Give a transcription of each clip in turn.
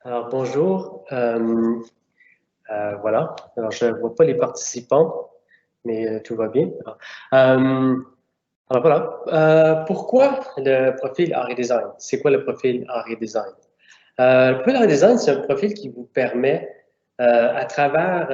Alors, bonjour. Voilà. Alors, je ne vois pas les participants, mais tout va bien. Alors voilà. Pourquoi le profil art et design? C'est quoi le profil art et design? Le profil art et design, c'est un profil qui vous permet, à travers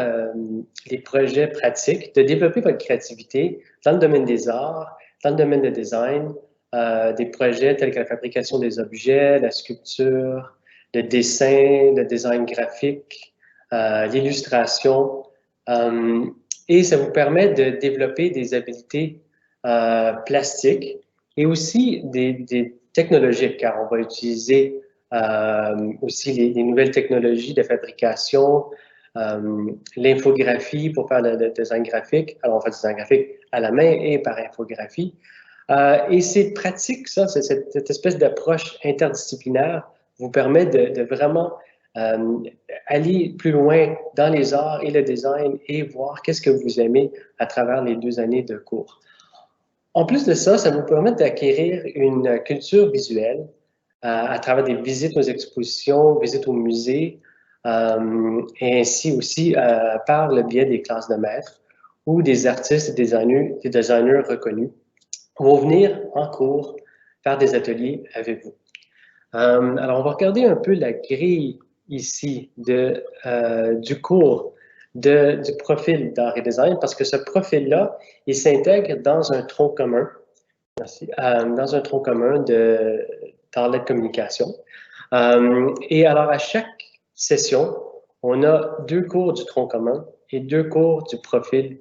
les projets pratiques, de développer votre créativité dans le domaine des arts, dans le domaine de design, des projets tels que la fabrication des objets, la sculpture, le dessin, le design graphique, l'illustration. Euh, et ça vous permet de développer des habiletés plastiques et aussi des technologiques, car on va utiliser aussi les nouvelles technologies de fabrication, l'infographie pour faire le design graphique. Alors, on fait du design graphique à la main et par infographie. Et c'est pratique, ça, cette espèce d'approche interdisciplinaire vous permet de vraiment euh, aller plus loin dans les arts et le design et voir qu'est-ce que vous aimez à travers les 2 années de cours. En plus de ça, ça vous permet d'acquérir une culture visuelle à travers des visites aux expositions, visites au musée, et ainsi aussi par le biais des classes de maîtres où des artistes et des designers reconnus vont venir en cours faire des ateliers avec vous. Alors, on va regarder un peu la grille ici du cours du profil d'art et design parce que ce profil-là, il s'intègre dans un tronc commun. Merci. Dans un tronc commun dans la communication. Et alors, à chaque session, on a 2 cours du tronc commun et 2 cours du profil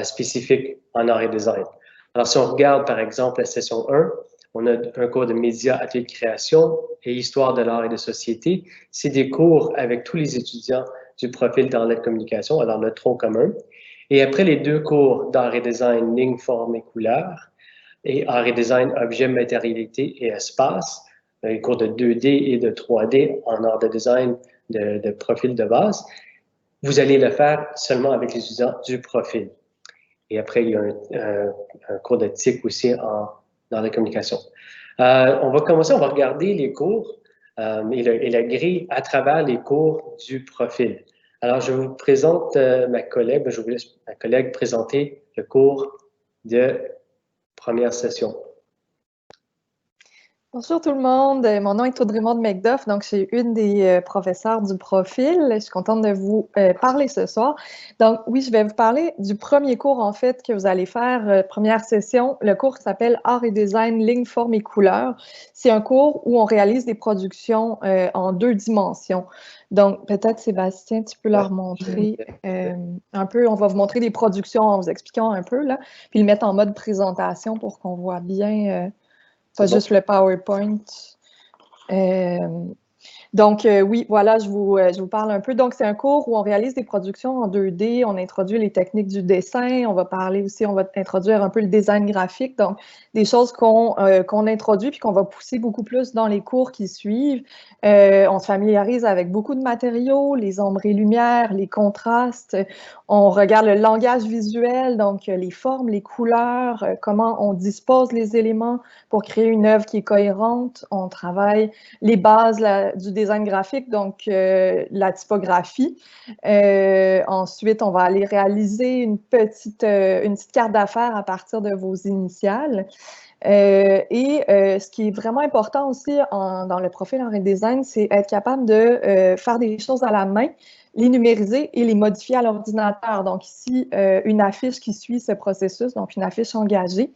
spécifique en art et design. Alors, si on regarde, par exemple, la session 1, on a un cours de médias, atelier de création et histoire de l'art et de société. C'est des cours avec tous les étudiants du profil dans la communication, alors le tronc commun. Et après les 2 cours d'art et design, ligne, forme et couleur, et art et design, objet, matérialité et espace, les cours de 2D et de 3D en art de design de profil de base, vous allez le faire seulement avec les étudiants du profil. Et après, il y a un cours de TIC aussi dans la communication. On va commencer, on va regarder les cours et la grille à travers les cours du profil. Alors, je vous présente ma collègue, je vous laisse ma collègue présenter le cours de première session. Bonjour tout le monde, mon nom est Audrey-Maude McDuff, donc je suis une des professeurs du profil. Je suis contente de vous parler ce soir. Donc oui, je vais vous parler du premier cours en fait que vous allez faire, première session, le cours qui s'appelle Art et design, ligne, forme et couleur. C'est un cours où on réalise des productions en 2 dimensions. Donc peut-être Sébastien, tu peux leur montrer un peu, on va vous montrer des productions en vous expliquant un peu là, puis le mettre en mode présentation pour qu'on voit bien... pas juste le PowerPoint. Donc, oui, voilà, je vous parle un peu. Donc, c'est un cours où on réalise des productions en 2D, on introduit les techniques du dessin, on va parler aussi, on va introduire un peu le design graphique, donc des choses qu'on introduit puis qu'on va pousser beaucoup plus dans les cours qui suivent. On se familiarise avec beaucoup de matériaux, les ombres et lumières, les contrastes. On regarde le langage visuel, donc les formes, les couleurs, comment on dispose les éléments pour créer une œuvre qui est cohérente. On travaille les bases du design graphique, donc la typographie. Ensuite, on va aller réaliser une petite carte d'affaires à partir de vos initiales. Ce qui est vraiment important aussi dans le profil art et design, c'est être capable de faire des choses à la main, les numériser et les modifier à l'ordinateur. Donc ici, une affiche qui suit ce processus, donc une affiche engagée.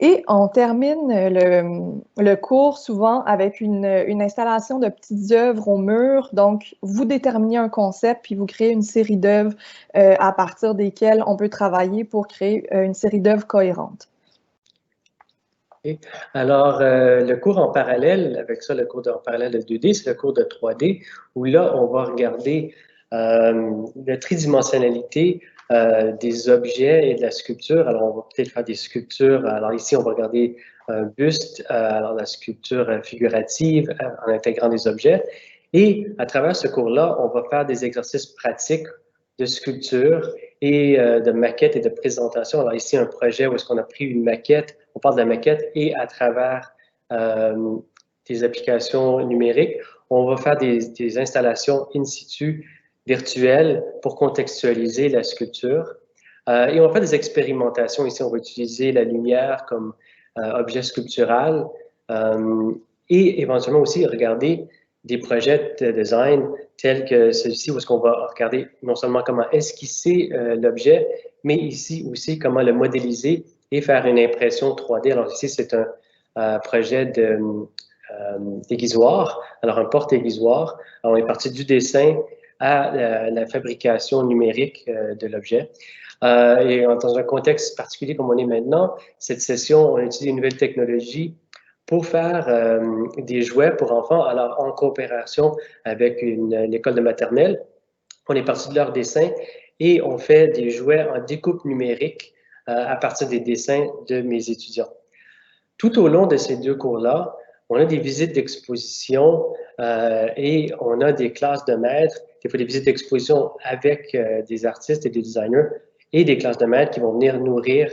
Et on termine le cours souvent avec une installation de petites œuvres au mur. Donc, vous déterminez un concept, puis vous créez une série d'œuvres à partir desquelles on peut travailler pour créer une série d'œuvres cohérentes. Okay. Alors, le cours en parallèle, avec ça, le cours en parallèle de 2D, c'est le cours de 3D, où là, on va regarder la tridimensionnalité des objets et de la sculpture. Alors, on va peut-être faire des sculptures. Alors, ici, on va regarder un buste, alors la sculpture figurative en intégrant des objets. Et à travers ce cours-là, on va faire des exercices pratiques de sculpture et de maquette et de présentation. Alors, ici, un projet où est-ce qu'on a pris une maquette, on parle de la maquette et à travers des applications numériques, on va faire des installations in situ virtuelles pour contextualiser la sculpture. Et on va faire des expérimentations. Ici, on va utiliser la lumière comme objet sculptural et éventuellement aussi regarder des projets de design tels que celui-ci, où est-ce qu'on va regarder non seulement comment esquisser l'objet, mais ici aussi comment le modéliser et faire une impression 3D. Alors ici, c'est un projet de aiguisoir, alors un porte-aiguisoir. On est parti du dessin à la fabrication numérique de l'objet. Et dans un contexte particulier comme on est maintenant, cette session, on utilise une nouvelle technologie pour faire des jouets pour enfants, alors en coopération avec l'école de maternelle. On est parti de leur dessin et on fait des jouets en découpe numérique à partir des dessins de mes étudiants. Tout au long de ces deux cours-là, on a des visites d'exposition et on a des classes de maîtres, des fois des visites d'exposition avec des artistes et des designers et des classes de maîtres qui vont venir nourrir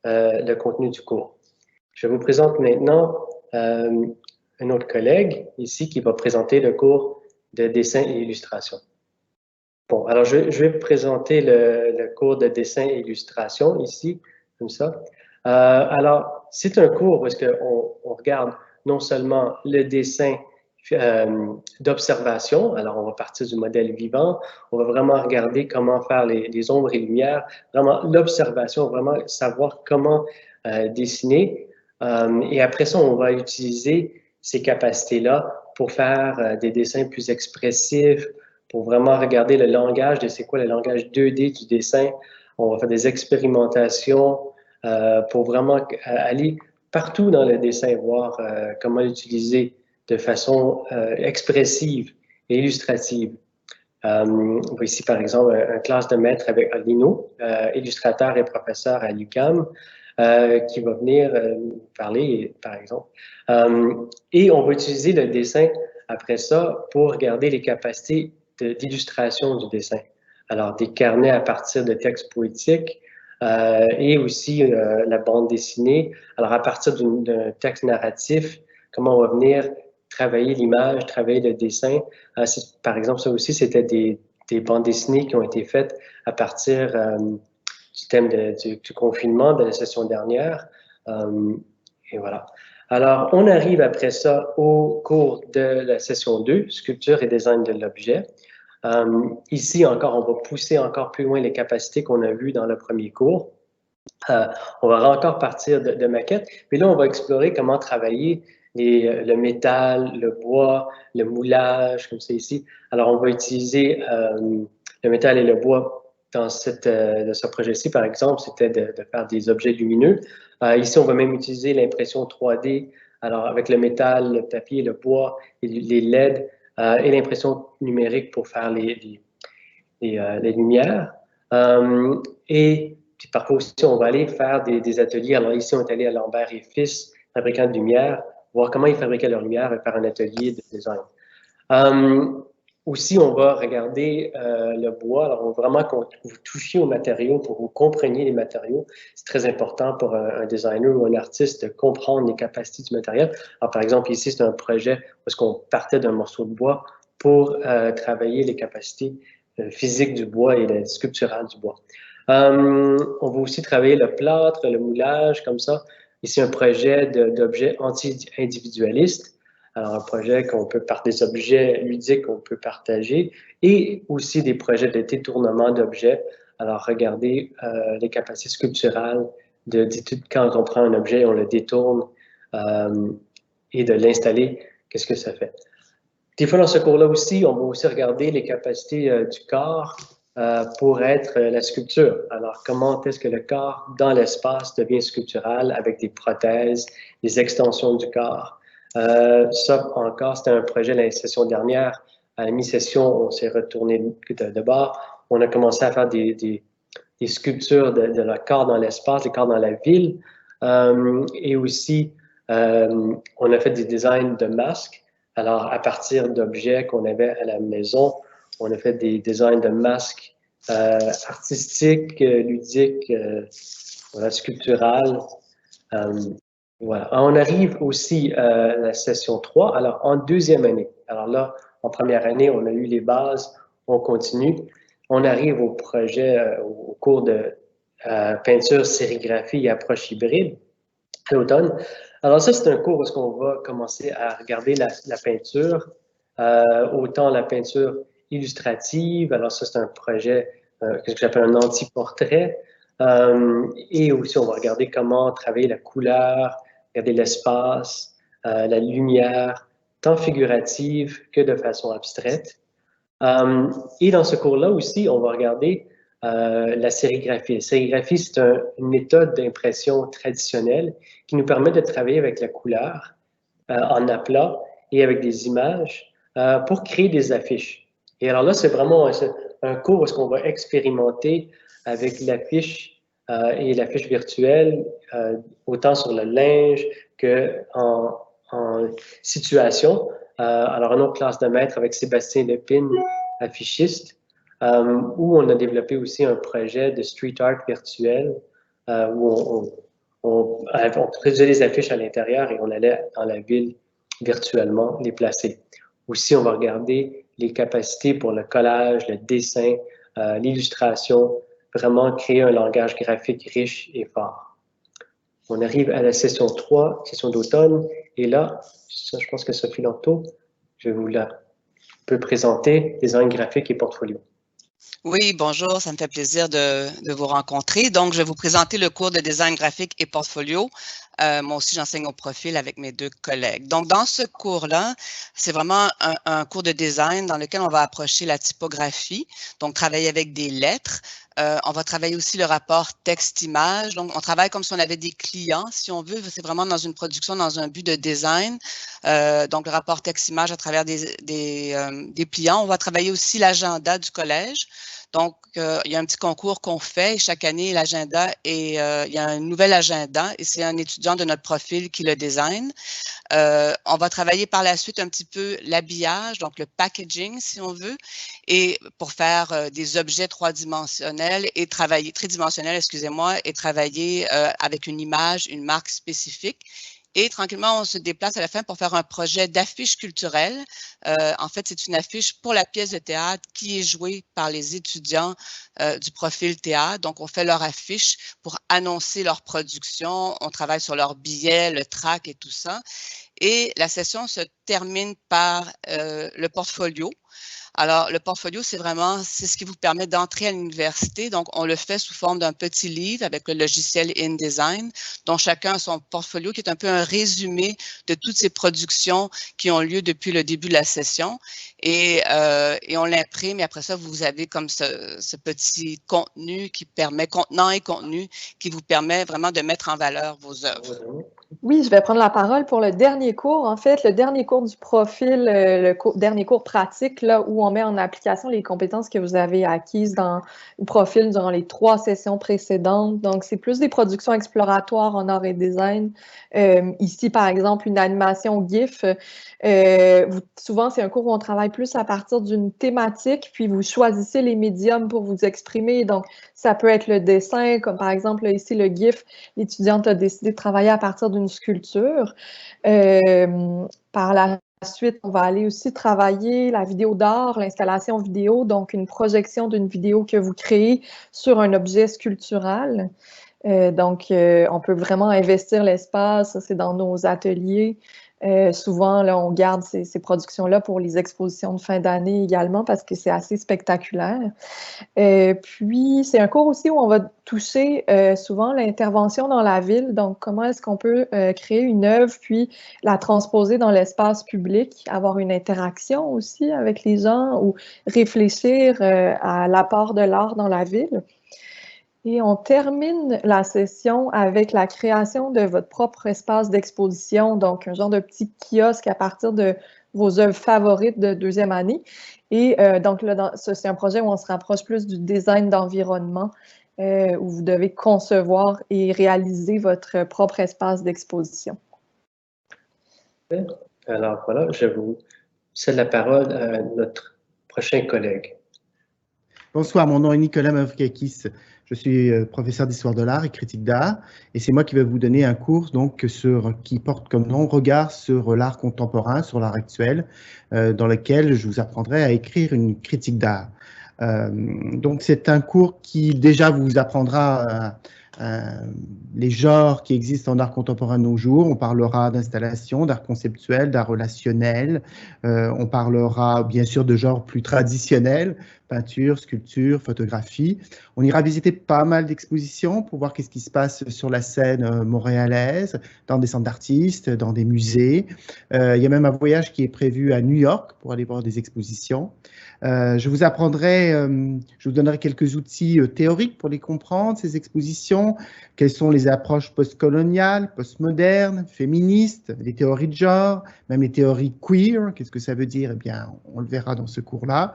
le contenu du cours. Je vous présente maintenant un autre collègue ici qui va présenter le cours de dessin et illustration. Bon, alors je vais vous présenter le cours de dessin et illustration ici, comme ça. Alors, c'est un cours où est-ce qu'on regarde non seulement le dessin d'observation, alors on va partir du modèle vivant, on va vraiment regarder comment faire les ombres et lumières, vraiment l'observation, vraiment savoir comment dessiner. Et après ça, on va utiliser ces capacités-là pour faire des dessins plus expressifs, pour vraiment regarder le langage de c'est quoi le langage 2D du dessin. On va faire des expérimentations pour vraiment aller partout dans le dessin, voir comment l'utiliser de façon expressive et illustrative. On voit ici, par exemple, une classe de maître avec Lino, illustrateur et professeur à l'UQAM, qui va venir parler, par exemple. Et on va utiliser le dessin après ça pour regarder les capacités d'illustration du dessin. Alors, des carnets à partir de textes poétiques et aussi la bande dessinée. Alors, à partir d'un texte narratif, comment on va venir travailler l'image, travailler le dessin. Par exemple, ça aussi, c'était des bandes dessinées qui ont été faites à partir du thème du confinement de la session dernière. Et voilà. Alors, on arrive après ça au cours de la session 2, sculpture et design de l'objet. Ici encore, on va pousser encore plus loin les capacités qu'on a vues dans le premier cours. On va encore partir de maquettes, mais là, on va explorer comment travailler le métal, le bois, le moulage, comme c'est ici. Alors, on va utiliser le métal et le bois dans ce projet-ci, par exemple, c'était de faire des objets lumineux. Ici, on va même utiliser l'impression 3D, alors avec le métal, le papier, le bois, et les LED et l'impression numérique pour faire les lumières. Et puis parfois aussi, on va aller faire des ateliers. Alors ici, on est allé à Lambert et Fils, fabricants de lumière, voir comment ils fabriquaient leur lumière et faire un atelier de design. Aussi, on va regarder le bois. Alors, on va vraiment que vous touchiez aux matériaux pour que vous compreniez les matériaux. C'est très important pour un designer ou un artiste de comprendre les capacités du matériel. Alors, par exemple, ici, c'est un projet parce qu'on partait d'un morceau de bois pour travailler les capacités physiques du bois et sculpturales du bois. On va aussi travailler le plâtre, le moulage, comme ça. Ici, un projet d'objets anti-individualistes. Alors, un projet qu'on peut, par des objets ludiques qu'on peut partager et aussi des projets de détournement d'objets. Alors, regardez les capacités sculpturales quand on prend un objet, on le détourne et de l'installer, qu'est-ce que ça fait? Des fois, dans ce cours-là aussi, on va aussi regarder les capacités du corps pour être la sculpture. Alors, comment est-ce que le corps dans l'espace devient sculptural avec des prothèses, des extensions du corps? Ça encore, c'était un projet la session dernière. À la mi-session, on s'est retourné de bord. On a commencé à faire des sculptures de le corps dans l'espace, les corps dans la ville. Et aussi, on a fait des designs de masques. Alors, à partir d'objets qu'on avait à la maison, on a fait des designs de masques artistiques, ludiques, voilà, sculpturales. Voilà. On arrive aussi à la session 3, alors en deuxième année. Alors là, en première année, on a eu les bases, on continue. On arrive au projet, au cours de peinture, sérigraphie et approche hybride à l'automne. Alors ça, c'est un cours où on va commencer à regarder la peinture, autant la peinture illustrative. Alors ça, c'est un projet que j'appelle un anti-portrait. Et aussi, on va regarder comment travailler la couleur, regarder l'espace, la lumière, tant figurative que de façon abstraite. Et dans ce cours-là aussi, on va regarder la sérigraphie. La sérigraphie, c'est une méthode d'impression traditionnelle qui nous permet de travailler avec la couleur en aplat et avec des images pour créer des affiches. Et alors là, c'est vraiment un cours où on va expérimenter avec l'affiche et l'affiche virtuelle, autant sur le linge qu'en situation. Alors, une autre classe de maître avec Sébastien Lepine, affichiste, où on a développé aussi un projet de street art virtuel où on faisait des affiches à l'intérieur et on allait dans la ville virtuellement les placer. Aussi, on va regarder les capacités pour le collage, le dessin, l'illustration, vraiment créer un langage graphique riche et fort. On arrive à la session 3, session d'automne, et là, ça, je pense que Sophie Lanto, je vous la peux présenter, design graphique et portfolio. Oui, bonjour, ça me fait plaisir de vous rencontrer. Donc, je vais vous présenter le cours de design graphique et portfolio. Moi aussi, j'enseigne au profil avec mes deux collègues. Donc, dans ce cours-là, c'est vraiment un cours de design dans lequel on va approcher la typographie, donc travailler avec des lettres. On va travailler aussi le rapport texte-image. Donc, on travaille comme si on avait des clients, si on veut. C'est vraiment dans une production, dans un but de design. Donc, le rapport texte-image à travers des pliants. On va travailler aussi l'agenda du collège. Donc, il y a un petit concours qu'on fait et chaque année, l'agenda il y a un nouvel agenda et c'est un étudiant de notre profil qui le design. On va travailler par la suite un petit peu l'habillage, donc le packaging, si on veut, et pour faire des objets tridimensionnels, excusez-moi, et travailler avec une image, une marque spécifique. Et tranquillement, on se déplace à la fin pour faire un projet d'affiche culturelle. En fait, c'est une affiche pour la pièce de théâtre qui est jouée par les étudiants du profil théâtre. Donc, on fait leur affiche pour annoncer leur production. On travaille sur leurs billets, le track et tout ça. Et la session se termine par le portfolio. Alors, le portfolio, c'est ce qui vous permet d'entrer à l'université. Donc, on le fait sous forme d'un petit livre avec le logiciel InDesign, dont chacun a son portfolio, qui est un peu un résumé de toutes ces productions qui ont lieu depuis le début de la session. Et on l'imprime, et après ça, vous avez comme ce petit contenu contenant et contenu, qui vous permet vraiment de mettre en valeur vos œuvres. Oui, je vais prendre la parole pour le dernier cours. En fait, le dernier cours du profil, dernier cours pratique, là, où on met en application les compétences que vous avez acquises dans le profil durant les 3 sessions précédentes. Donc, c'est plus des productions exploratoires en art et design. Ici, par exemple, une animation GIF. Souvent, c'est un cours où on travaille plus à partir d'une thématique, puis vous choisissez les médiums pour vous exprimer. Donc, ça peut être le dessin, comme par exemple, ici, le GIF. L'étudiante a décidé de travailler à partir d'une sculpture. Par la suite, on va aller aussi travailler la vidéo d'art, l'installation vidéo, donc une projection d'une vidéo que vous créez sur un objet sculptural. On peut vraiment investir l'espace, ça c'est dans nos ateliers. Souvent, là, on garde ces productions-là pour les expositions de fin d'année également parce que c'est assez spectaculaire. Puis, c'est un cours aussi où on va toucher souvent l'intervention dans la ville. Donc, comment est-ce qu'on peut créer une œuvre puis la transposer dans l'espace public, avoir une interaction aussi avec les gens ou réfléchir à l'apport de l'art dans la ville. Et on termine la session avec la création de votre propre espace d'exposition, donc un genre de petit kiosque à partir de vos œuvres favorites de deuxième année. Et donc, là, c'est un projet où on se rapproche plus du design d'environnement, où vous devez concevoir et réaliser votre propre espace d'exposition. Alors voilà, je vous cède la parole à notre prochain collègue. Bonsoir, mon nom est Nicolas Mavriakis. Je suis professeur d'histoire de l'art et critique d'art, et c'est moi qui vais vous donner un cours donc, qui porte comme nom « Regard sur l'art contemporain, sur l'art actuel », dans lequel je vous apprendrai à écrire une critique d'art. Donc c'est un cours qui déjà vous apprendra les genres qui existent en art contemporain de nos jours. On parlera d'installation, d'art conceptuel, d'art relationnel. On parlera bien sûr de genres plus traditionnels, peinture, sculpture, photographie. On ira visiter pas mal d'expositions pour voir qu'est-ce qui se passe sur la scène montréalaise, dans des centres d'artistes, dans des musées. Il y a même un voyage qui est prévu à New York pour aller voir des expositions. Je vous donnerai quelques outils théoriques pour les comprendre, ces expositions. Quelles sont les approches postcoloniales, postmodernes, féministes, les théories de genre, même les théories queer. Qu'est-ce que ça veut dire? Eh bien, on le verra dans ce cours-là.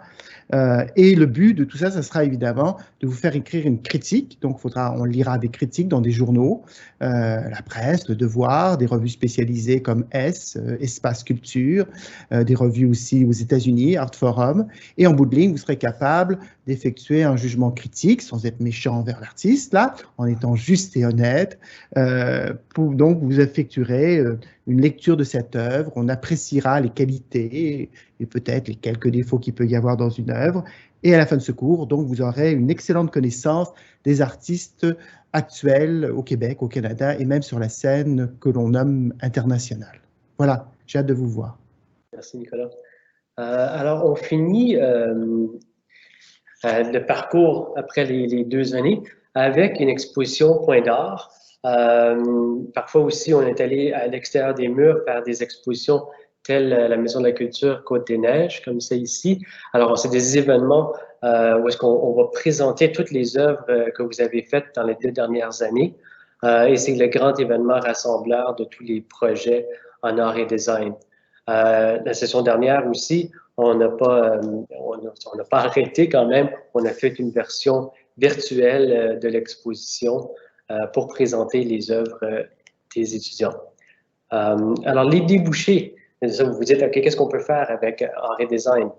Et le but de tout ça, ça sera évidemment de vous faire écrire une critique. Donc, on lira des critiques dans des journaux, la presse, Le Devoir, des revues spécialisées comme Espace Culture, des revues aussi aux États-Unis, Art Forum. Et en bout de ligne, vous serez capable d'effectuer un jugement critique, sans être méchant envers l'artiste, là, en étant juste et honnête. Donc, vous effectuerez une lecture de cette œuvre, on appréciera les qualités et peut-être les quelques défauts qu'il peut y avoir dans une œuvre. Et à la fin de ce cours, donc, vous aurez une excellente connaissance des artistes actuels au Québec, au Canada et même sur la scène que l'on nomme internationale. Voilà, j'ai hâte de vous voir. Merci, Nicolas. Alors, on finit le parcours après les 2 années avec une exposition Point d'art. Parfois aussi, on est allé à l'extérieur des murs faire des expositions telles la Maison de la Culture Côte-des-Neiges, comme c'est ici. Alors, c'est des événements où est-ce qu'on va présenter toutes les œuvres que vous avez faites dans les 2 dernières années. Et c'est le grand événement rassembleur de tous les projets en art et design. La session dernière aussi, on n'a pas arrêté quand même. On a fait une version virtuelle de l'exposition pour présenter les œuvres des étudiants. Alors, les débouchés, vous vous dites, OK, qu'est-ce qu'on peut faire avec art et design?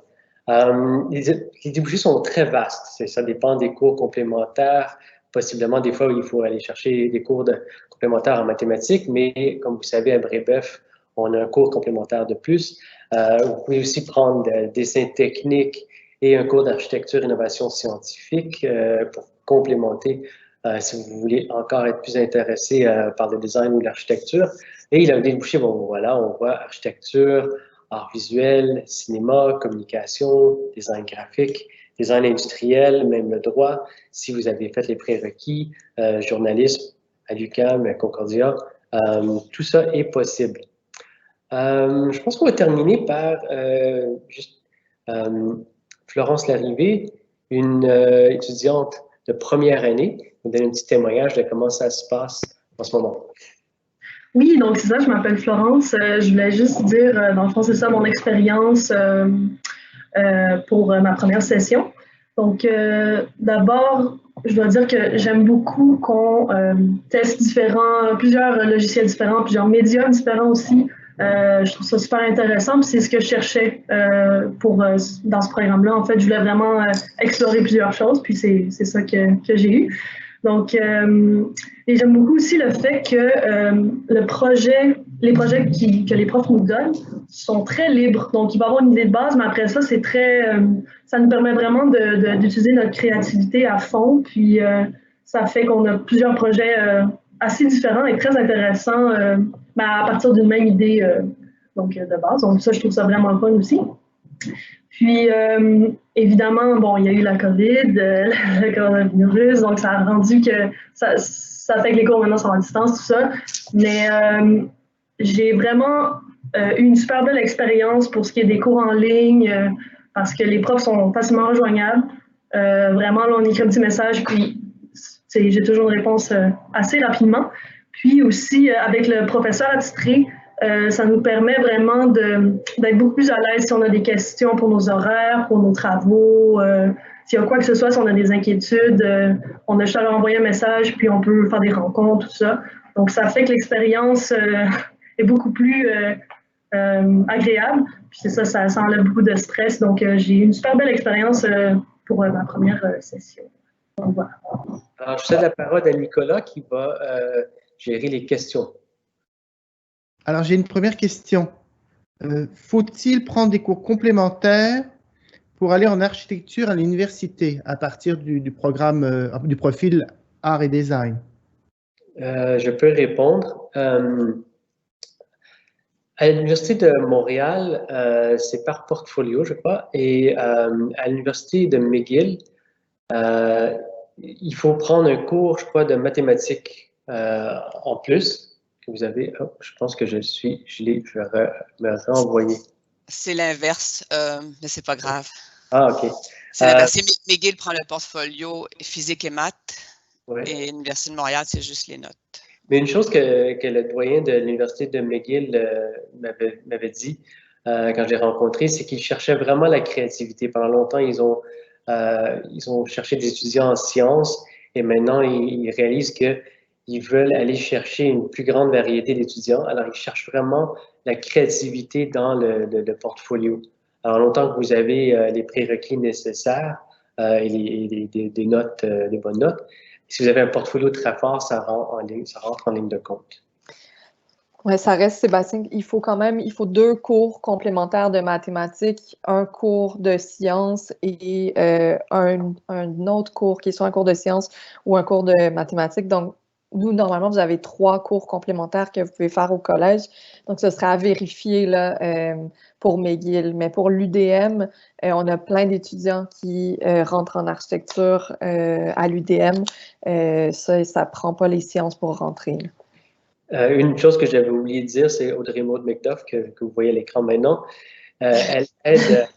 Les débouchés sont très vastes. Ça dépend des cours complémentaires. Possiblement, des fois, il faut aller chercher des cours complémentaires en mathématiques, mais comme vous savez, à Brébeuf, on a un cours complémentaire de plus. Vous pouvez aussi prendre des dessins techniques et un cours d'architecture et innovation scientifique pour complémenter si vous voulez encore être plus intéressé par le design ou l'architecture. Et il a débouché, bon, voilà, on voit architecture, art visuel, cinéma, communication, design graphique, design industriel, même le droit, si vous avez fait les prérequis, journalisme à l'UQAM, Concordia, tout ça est possible. Je pense qu'on va terminer par Florence Larrivée, une étudiante de première année, vous donner un petit témoignage de comment ça se passe en ce moment. Oui, donc c'est ça, je m'appelle Florence. Je voulais juste dire, dans le fond, c'est ça mon expérience pour ma première session. Donc, d'abord, je dois dire que j'aime beaucoup qu'on teste plusieurs logiciels différents, plusieurs médias différents aussi. Je trouve ça super intéressant, puis c'est ce que je cherchais dans ce programme-là. En fait, je voulais vraiment explorer plusieurs choses, puis c'est ça que j'ai eu. Donc, et j'aime beaucoup aussi le fait que les projets que les profs nous donnent sont très libres. Donc, il va y avoir une idée de base, mais après ça, ça nous permet vraiment d'utiliser notre créativité à fond. Puis, ça fait qu'on a plusieurs projets assez différents et très intéressants à partir d'une même idée de base. Donc, ça, je trouve ça vraiment fun aussi. Puis, évidemment, bon, il y a eu la COVID, le coronavirus, donc ça a rendu que ça fait que les cours maintenant sont à distance, tout ça. Mais j'ai vraiment eu une super belle expérience pour ce qui est des cours en ligne, parce que les profs sont facilement rejoignables. Vraiment, là, on écrit un petit message, puis j'ai toujours une réponse assez rapidement. Puis aussi, avec le professeur attitré, ça nous permet vraiment d'être beaucoup plus à l'aise si on a des questions pour nos horaires, pour nos travaux, s'il y a quoi que ce soit, si on a des inquiétudes, on a juste à leur envoyer un message, puis on peut faire des rencontres, tout ça. Donc, ça fait que l'expérience est beaucoup plus agréable. Puis c'est ça enlève beaucoup de stress. Donc, j'ai eu une super belle expérience pour ma première session. Donc, voilà. Alors, je cède la parole à Nicolas qui va gérer les questions. Alors, j'ai une première question. Faut-il prendre des cours complémentaires pour aller en architecture à l'université à partir du programme, du profil art et design? Je peux répondre. À l'Université de Montréal, c'est par portfolio, je crois, et à l'Université de McGill, il faut prendre un cours, je crois, de mathématiques en plus que vous avez. Oh, je pense que je vais me renvoyer. C'est l'inverse, mais c'est pas grave. Ah, OK. C'est l'inverse. McGill prend le portfolio physique et maths, Ouais. et l'Université de Montréal, c'est juste les notes. Mais une chose que le doyen de l'Université de McGill m'avait dit quand je l'ai rencontré, c'est qu'il cherchait vraiment la créativité. Pendant longtemps, ils ont cherché des étudiants en sciences et maintenant, ils réalisent qu'ils veulent aller chercher une plus grande variété d'étudiants. Alors, ils cherchent vraiment la créativité dans le portfolio. Alors, longtemps que vous avez les prérequis nécessaires et des notes, des bonnes notes, si vous avez un portfolio très fort, ça rentre en ligne de compte. Oui, ça reste, Sébastien, il faut 2 cours complémentaires de mathématiques, un cours de sciences et un autre cours qui est soit un cours de sciences ou un cours de mathématiques. Donc, nous, normalement, vous avez 3 cours complémentaires que vous pouvez faire au collège. Donc, ce serait à vérifier là, pour McGill. Mais pour l'UDM, on a plein d'étudiants qui rentrent en architecture à l'UDM. Ça ne prend pas les sciences pour rentrer. Une chose que j'avais oublié de dire, c'est Audrey Maud McDuff, que vous voyez à l'écran maintenant. Elle aide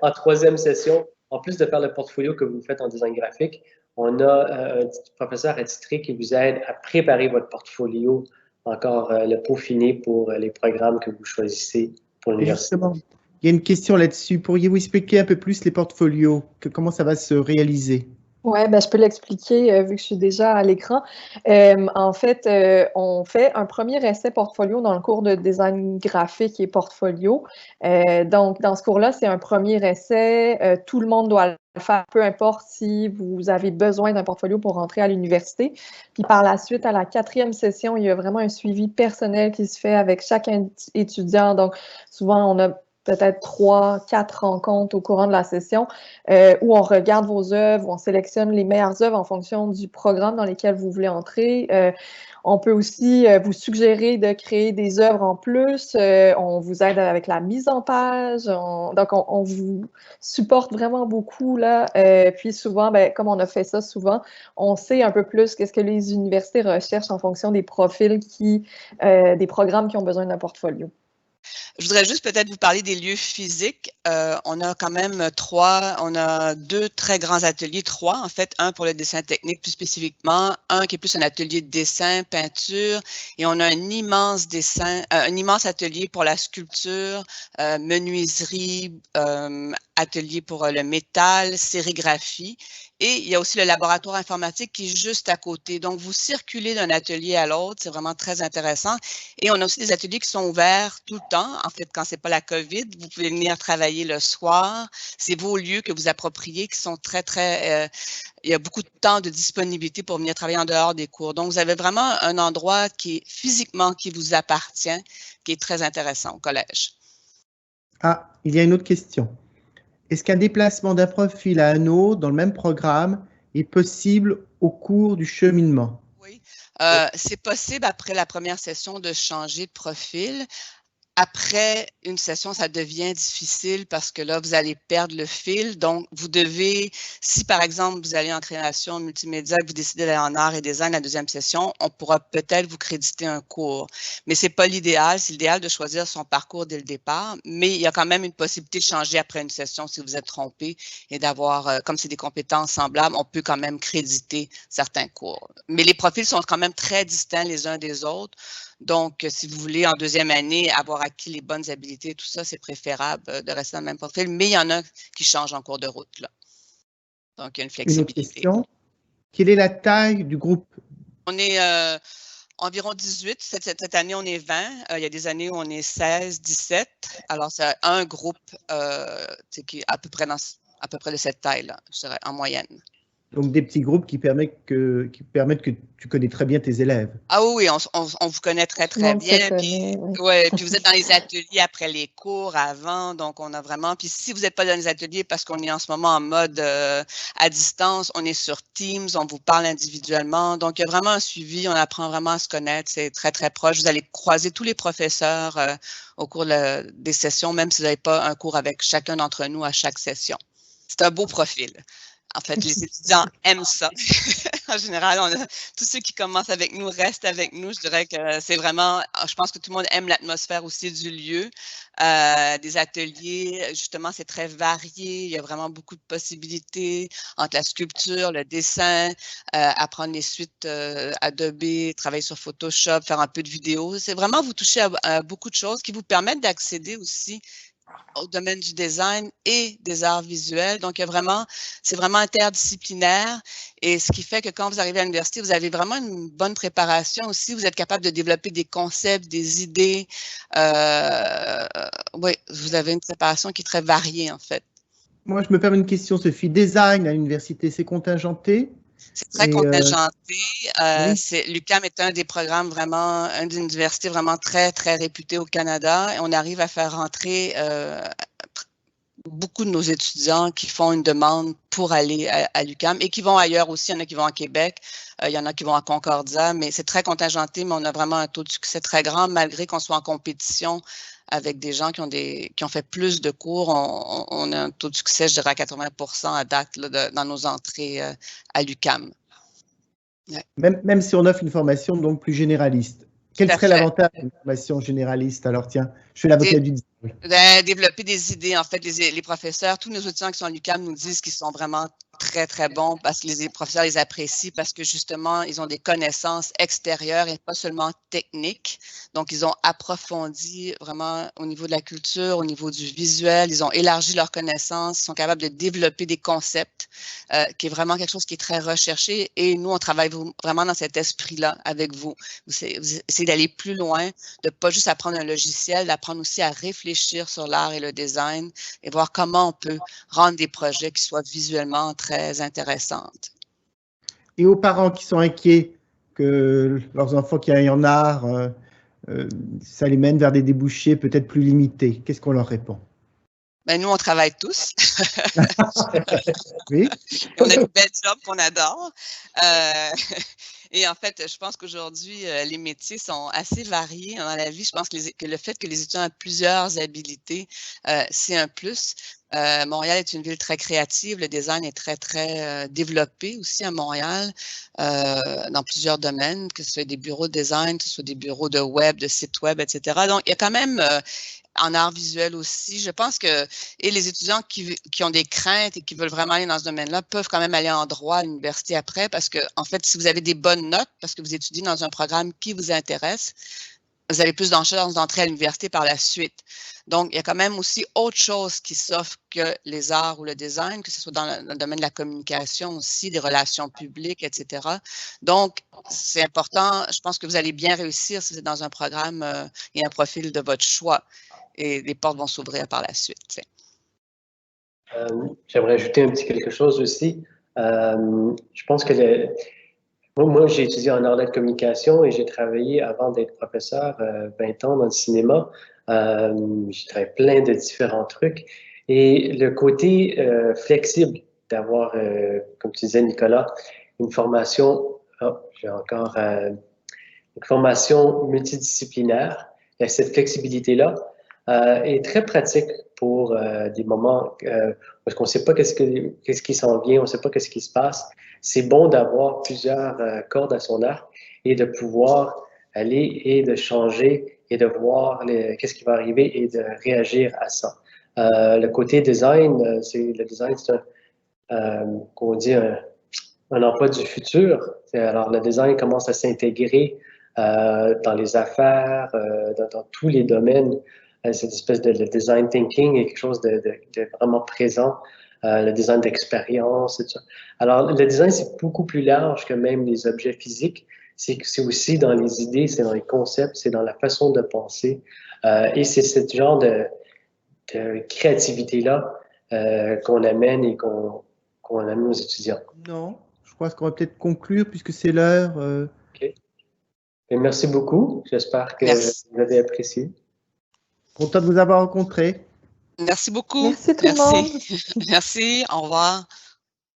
en 3e session, en plus de faire le portfolio que vous faites en design graphique, on a un professeur attitré qui vous aide à préparer votre portfolio, encore le peaufiner pour les programmes que vous choisissez pour l'université. Justement, il y a une question là-dessus. Pourriez-vous expliquer un peu plus les portfolios, comment ça va se réaliser? Oui, ben, je peux l'expliquer vu que je suis déjà à l'écran. En fait, on fait un premier essai portfolio dans le cours de design graphique et portfolio. Donc, dans ce cours-là, c'est un premier essai. Tout le monde doit le faire, peu importe si vous avez besoin d'un portfolio pour rentrer à l'université. Puis par la suite, à la 4e session, il y a vraiment un suivi personnel qui se fait avec chaque étudiant. Donc, souvent, on a peut-être 3, 4 rencontres au courant de la session où on regarde vos œuvres, où on sélectionne les meilleures œuvres en fonction du programme dans lequel vous voulez entrer. On peut aussi vous suggérer de créer des œuvres en plus. On vous aide avec la mise en page. Donc, on vous supporte vraiment beaucoup, là. Puis souvent, ben, comme on a fait ça souvent, on sait un peu plus qu'est-ce que les universités recherchent en fonction des profils des programmes qui ont besoin d'un portfolio. Je voudrais juste peut-être vous parler des lieux physiques. On a quand même on a 2 très grands ateliers, 3 en fait, un pour le dessin technique plus spécifiquement, un qui est plus un atelier de dessin, peinture, et on a un immense atelier pour la sculpture, menuiserie, atelier pour le métal, sérigraphie. Et il y a aussi le laboratoire informatique qui est juste à côté. Donc, vous circulez d'un atelier à l'autre, c'est vraiment très intéressant. Et on a aussi des ateliers qui sont ouverts tout le temps. En fait, quand c'est pas la COVID, vous pouvez venir travailler le soir. C'est vos lieux que vous appropriez qui sont il y a beaucoup de temps de disponibilité pour venir travailler en dehors des cours. Donc, vous avez vraiment un endroit qui vous appartient, qui est très intéressant au collège. Ah, il y a une autre question. Est-ce qu'un déplacement d'un profil à un autre dans le même programme est possible au cours du cheminement? Oui, c'est possible après la première session de changer de profil. Après une session, ça devient difficile parce que là, vous allez perdre le fil. Donc, vous devez, si par exemple, vous allez en création multimédia et que vous décidez d'aller en art et design la 2e session, on pourra peut-être vous créditer un cours. Mais c'est pas l'idéal. C'est l'idéal de choisir son parcours dès le départ. Mais il y a quand même une possibilité de changer après une session si vous êtes trompé et d'avoir, comme c'est des compétences semblables, on peut quand même créditer certains cours. Mais les profils sont quand même très distincts les uns des autres. Donc, si vous voulez, en 2e année, avoir acquis les bonnes habiletés, tout ça, c'est préférable de rester dans le même profil. Mais il y en a qui changent en cours de route, là. Donc, il y a une flexibilité. Une autre question. Quelle est la taille du groupe? On est environ 18. Cette année, on est 20. Il y a des années où on est 16, 17. Alors, c'est un groupe qui est à peu près de cette taille-là, je dirais, en moyenne. Donc, des petits groupes qui permettent que tu connais très bien tes élèves. Ah oui, on vous connaît très, très bien. Connaît, oui. Ouais, puis vous êtes dans les ateliers après les cours, avant, donc on a vraiment. Puis si vous n'êtes pas dans les ateliers, parce qu'on est en ce moment en mode à distance, on est sur Teams, on vous parle individuellement. Donc il y a vraiment un suivi, on apprend vraiment à se connaître, c'est très, très proche. Vous allez croiser tous les professeurs au cours des sessions, même si vous n'avez pas un cours avec chacun d'entre nous à chaque session. C'est un beau profil. En fait, les étudiants aiment ça. En général, tous ceux qui commencent avec nous restent avec nous. Je dirais que c'est vraiment, je pense que tout le monde aime l'atmosphère aussi du lieu, des ateliers. Justement, c'est très varié. Il y a vraiment beaucoup de possibilités entre la sculpture, le dessin, apprendre les suites Adobe, travailler sur Photoshop, faire un peu de vidéo. C'est vraiment vous toucher à beaucoup de choses qui vous permettent d'accéder aussi au domaine du design et des arts visuels. Donc, c'est vraiment interdisciplinaire et ce qui fait que quand vous arrivez à l'université, vous avez vraiment une bonne préparation aussi. Vous êtes capable de développer des concepts, des idées. Oui, vous avez une préparation qui est très variée, en fait. Moi, je me permets une question, Sophie. Design à l'université, c'est contingenté? C'est très contingenté. Oui. L'UQAM est un des programmes vraiment, une des universités vraiment très, très réputées au Canada. Et on arrive à faire rentrer beaucoup de nos étudiants qui font une demande pour aller à l'UQAM et qui vont ailleurs aussi. Il y en a qui vont à Québec, il y en a qui vont à Concordia, mais c'est très contingenté, mais on a vraiment un taux de succès très grand, malgré qu'on soit en compétition avec des gens qui ont fait plus de cours. On a un taux de succès, je dirais, à 80% à date là, dans nos entrées à l'UQAM. Ouais. Même si on offre une formation donc plus généraliste. Quel serait l'avantage d'une formation généraliste? Alors, tiens, je fais l'avocat du diable. Développer des idées. En fait, les professeurs, tous nos étudiants qui sont à l'UQAM nous disent qu'ils sont vraiment très, très bons parce que les professeurs les apprécient parce que justement, ils ont des connaissances extérieures et pas seulement techniques. Donc, ils ont approfondi vraiment au niveau de la culture, au niveau du visuel. Ils ont élargi leurs connaissances. Ils sont capables de développer des concepts qui est vraiment quelque chose qui est très recherché. Et nous, on travaille vraiment dans cet esprit-là avec vous. Vous essayez d'aller plus loin, de pas juste apprendre un logiciel, d'apprendre aussi à réfléchir sur l'art et le design et voir comment on peut rendre des projets qui soient visuellement très intéressants. Et aux parents qui sont inquiets que leurs enfants qui aillent en art, ça les mène vers des débouchés peut-être plus limités, qu'est-ce qu'on leur répond? Ben, nous, on travaille tous. Oui. On a des belles jobs qu'on adore. Et en fait, je pense qu'aujourd'hui, les métiers sont assez variés dans la vie. Je pense que le fait que les étudiants aient plusieurs habilités, c'est un plus. Montréal est une ville très créative. Le design est très, très développé aussi à Montréal dans plusieurs domaines, que ce soit des bureaux de design, que ce soit des bureaux de web, de sites web, etc. Donc, il y a quand même en art visuel aussi. Je pense que les étudiants qui ont des craintes et qui veulent vraiment aller dans ce domaine-là peuvent quand même aller en droit à l'université après parce que, en fait, si vous avez des bonnes notes, parce que vous étudiez dans un programme qui vous intéresse, vous avez plus de chances d'entrer à l'université par la suite. Donc, il y a quand même aussi autre chose qui s'offre que les arts ou le design, que ce soit dans le domaine de la communication aussi, des relations publiques, etc. Donc, c'est important. Je pense que vous allez bien réussir si vous êtes dans un programme et un profil de votre choix. Et les portes vont s'ouvrir par la suite. J'aimerais ajouter un petit quelque chose aussi. Je pense que moi j'ai étudié en art de communication et j'ai travaillé avant d'être professeur 20 ans dans le cinéma. J'ai travaillé plein de différents trucs. Et le côté flexible d'avoir, comme tu disais Nicolas, une formation, une formation multidisciplinaire, et cette flexibilité-là est très pratique pour des moments parce qu'on ne sait pas qu'est-ce qui s'en vient, on ne sait pas qu'est-ce qui se passe. C'est bon d'avoir plusieurs cordes à son arc et de pouvoir aller et de changer et de voir qu'est-ce qui va arriver et de réagir à ça. Le côté design, c'est qu'on dit un emploi du futur. Alors, le design commence à s'intégrer dans les affaires, dans tous les domaines. Cette espèce de design thinking est quelque chose de vraiment présent. Le design d'expérience, et tout ça. Alors, le design, c'est beaucoup plus large que même les objets physiques. C'est aussi dans les idées, c'est dans les concepts, c'est dans la façon de penser. Et c'est ce genre de créativité-là qu'on amène et qu'on qu'on amène aux étudiants? Non, je crois qu'on va peut-être conclure puisque c'est l'heure. OK. Et merci beaucoup. J'espère que vous avez apprécié. Content de vous avoir rencontré. Merci beaucoup. Merci tout le monde. Merci. Au revoir.